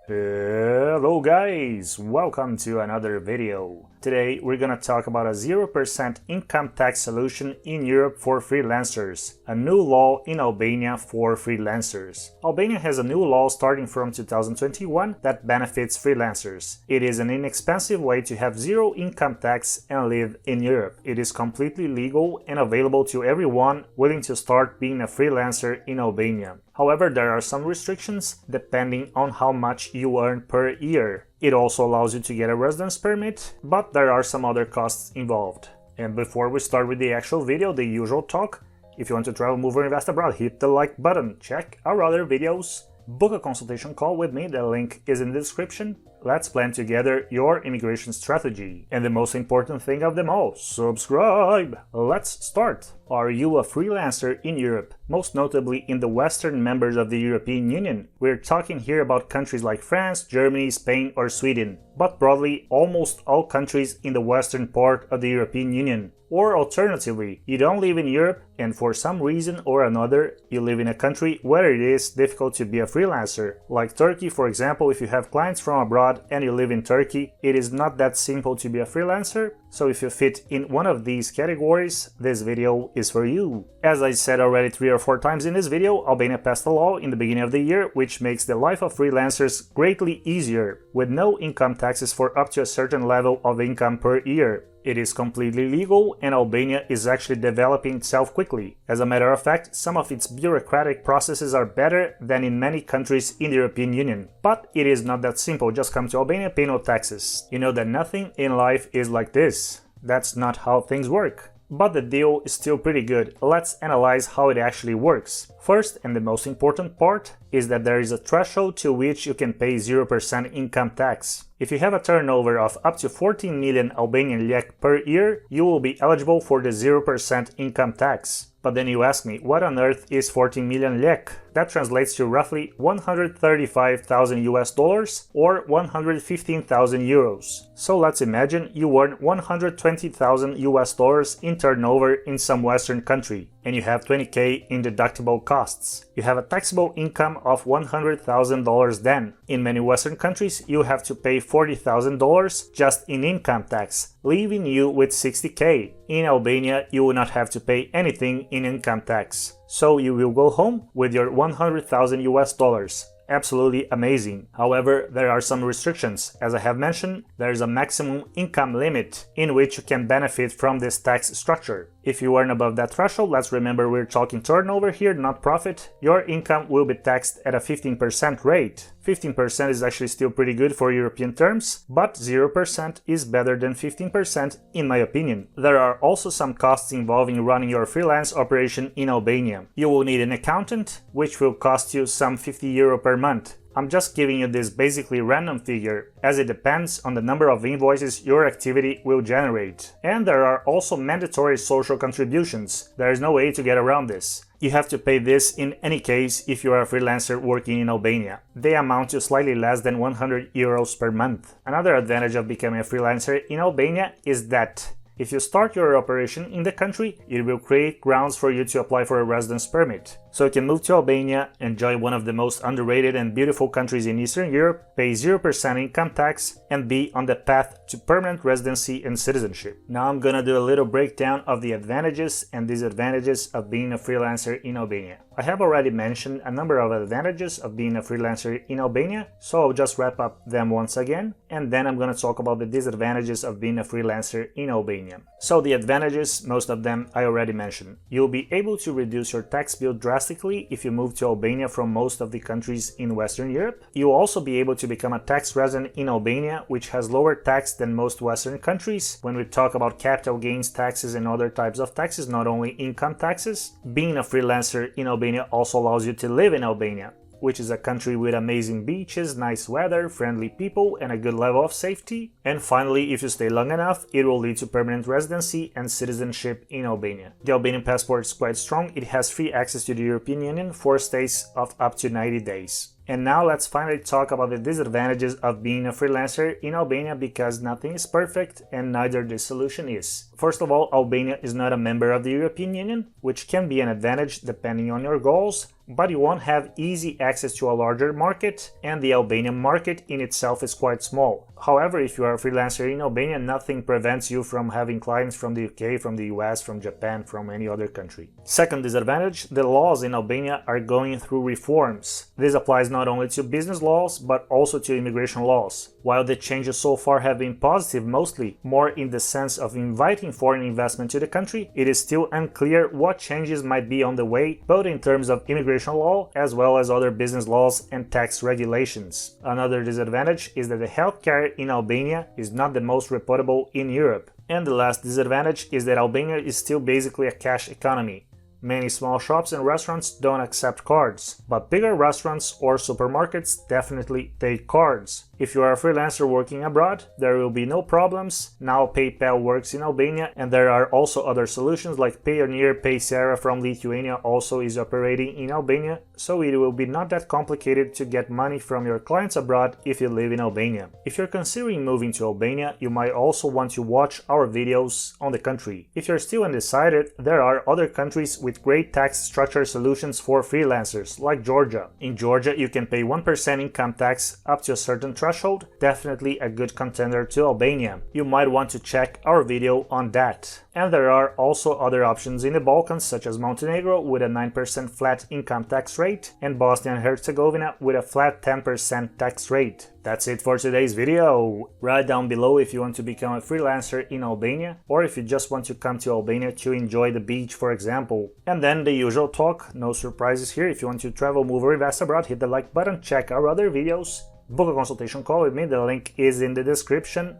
Hello guys, welcome to another video. Today we're gonna talk about a 0% income tax solution in Europe for freelancers, a new law in Albania for freelancers. Albania has a new law starting from 2021 that benefits freelancers. It is an inexpensive way to have zero income tax and live in Europe. It is completely legal and available to everyone willing to start being a freelancer in Albania. However, there are some restrictions depending on how much you earn per year. It also allows you to get a residence permit, but there are some other costs involved. And before we start with the actual video, the usual talk, if you want to travel, move or invest abroad, hit the like button, check our other videos, book a consultation call with me, the link is in the description. Let's plan together your immigration strategy. And the most important thing of them all, subscribe! Let's start! Are you a freelancer in Europe, most notably in the Western members of the European Union? We're talking here about countries like France, Germany, Spain or Sweden, but broadly almost all countries in the western part of the European Union. Or alternatively, you don't live in Europe and for some reason or another you live in a country where it is difficult to be a freelancer. Like Turkey, for example, if you have clients from abroad and you live in Turkey, it is not that simple to be a freelancer. So if you fit in one of these categories, this video is for you. As I said already 3 or 4 times in this video, Albania passed a law in the beginning of the year which makes the life of freelancers greatly easier, with no income taxes for up to a certain level of income per year. It is completely legal and Albania is actually developing itself quickly. As a matter of fact, some of its bureaucratic processes are better than in many countries in the European Union. But it is not that simple, just come to Albania, pay no taxes. You know that nothing in life is like this. That's not how things work. But the deal is still pretty good. Let's analyze how it actually works. First, and the most important part, is that there is a threshold to which you can pay 0% income tax. If you have a turnover of up to 14 million Albanian lek per year, you will be eligible for the 0% income tax. But then you ask me, what on earth is 14 million lek? That translates to roughly 135,000 US dollars or 115,000 euros. So let's imagine you earn 120,000 US dollars in turnover in some Western country and you have 20k in deductible costs. You have a taxable income of $100,000 then. In many Western countries, you have to pay $40,000 just in income tax, leaving you with 60k. In Albania, you will not have to pay anything in income tax. So you will go home with your 100,000 US dollars. Absolutely amazing. However, there are some restrictions. As I have mentioned, there is a maximum income limit in which you can benefit from this tax structure. If you earn above that threshold, let's remember we're talking turnover here, not profit, your income will be taxed at a 15% rate. 15% is actually still pretty good for European terms, but 0% is better than 15% in my opinion. There are also some costs involving running your freelance operation in Albania. You will need an accountant, which will cost you some 50 euro per month. I'm just giving you this basically random figure, as it depends on the number of invoices your activity will generate. And there are also mandatory social contributions. There is no way to get around this. You have to pay this in any case if you are a freelancer working in Albania. They amount to slightly less than 100 euros per month. Another advantage of becoming a freelancer in Albania is that if you start your operation in the country, it will create grounds for you to apply for a residence permit. So you can move to Albania, enjoy one of the most underrated and beautiful countries in Eastern Europe, pay 0% income tax, and be on the path to permanent residency and citizenship. Now I'm gonna do a little breakdown of the advantages and disadvantages of being a freelancer in Albania. I have already mentioned a number of advantages of being a freelancer in Albania, so I'll just wrap up them once again, and then I'm gonna talk about the disadvantages of being a freelancer in Albania. So the advantages, most of them I already mentioned. You'll be able to reduce your tax bill drastically if you move to Albania from most of the countries in Western Europe. You'll also be able to become a tax resident in Albania, which has lower tax than most Western countries when we talk about capital gains taxes and other types of taxes, not only income taxes. Being a freelancer in Albania also allows you to live in Albania, which is a country with amazing beaches, nice weather, friendly people, and a good level of safety. And finally, if you stay long enough, it will lead to permanent residency and citizenship in Albania. The Albanian passport is quite strong. It has free access to the European Union for stays of up to 90 days. And now let's finally talk about the disadvantages of being a freelancer in Albania, because nothing is perfect and neither the solution is. First of all, Albania is not a member of the European Union, which can be an advantage depending on your goals, but you won't have easy access to a larger market, and the Albanian market in itself is quite small. However, if you are a freelancer in Albania, nothing prevents you from having clients from the UK, from the US, from Japan, from any other country. Second disadvantage, the laws in Albania are going through reforms. This applies not only to business laws, but also to immigration laws. While the changes so far have been positive, mostly more in the sense of inviting foreign investment to the country, it is still unclear what changes might be on the way, both in terms of immigration law as well as other business laws and tax regulations. Another disadvantage is that the healthcare in Albania is not the most reputable in Europe. And the last disadvantage is that Albania is still basically a cash economy. Many small shops and restaurants don't accept cards, but bigger restaurants or supermarkets definitely take cards. If you are a freelancer working abroad, there will be no problems. Now PayPal works in Albania, and there are also other solutions like Payoneer. Paysera from Lithuania also is operating in Albania, so it will be not that complicated to get money from your clients abroad if you live in Albania. If you're considering moving to Albania, you might also want to watch our videos on the country. If you're still undecided, there are other countries with great tax structure solutions for freelancers, like Georgia. In Georgia, you can pay 1% income tax up to a certain threshold, definitely a good contender to Albania. You might want to check our video on that. And there are also other options in the Balkans, such as Montenegro with a 9% flat income tax rate and Bosnia and Herzegovina with a flat 10% tax rate. That's it for today's video. Write down below if you want to become a freelancer in Albania, or if you just want to come to Albania to enjoy the beach, for example. And then the usual talk, no surprises here. If you want to travel, move, or invest abroad, hit the like button, check our other videos, book a consultation call with me, the link is in the description,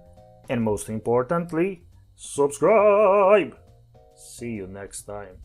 and most importantly, subscribe! See you next time.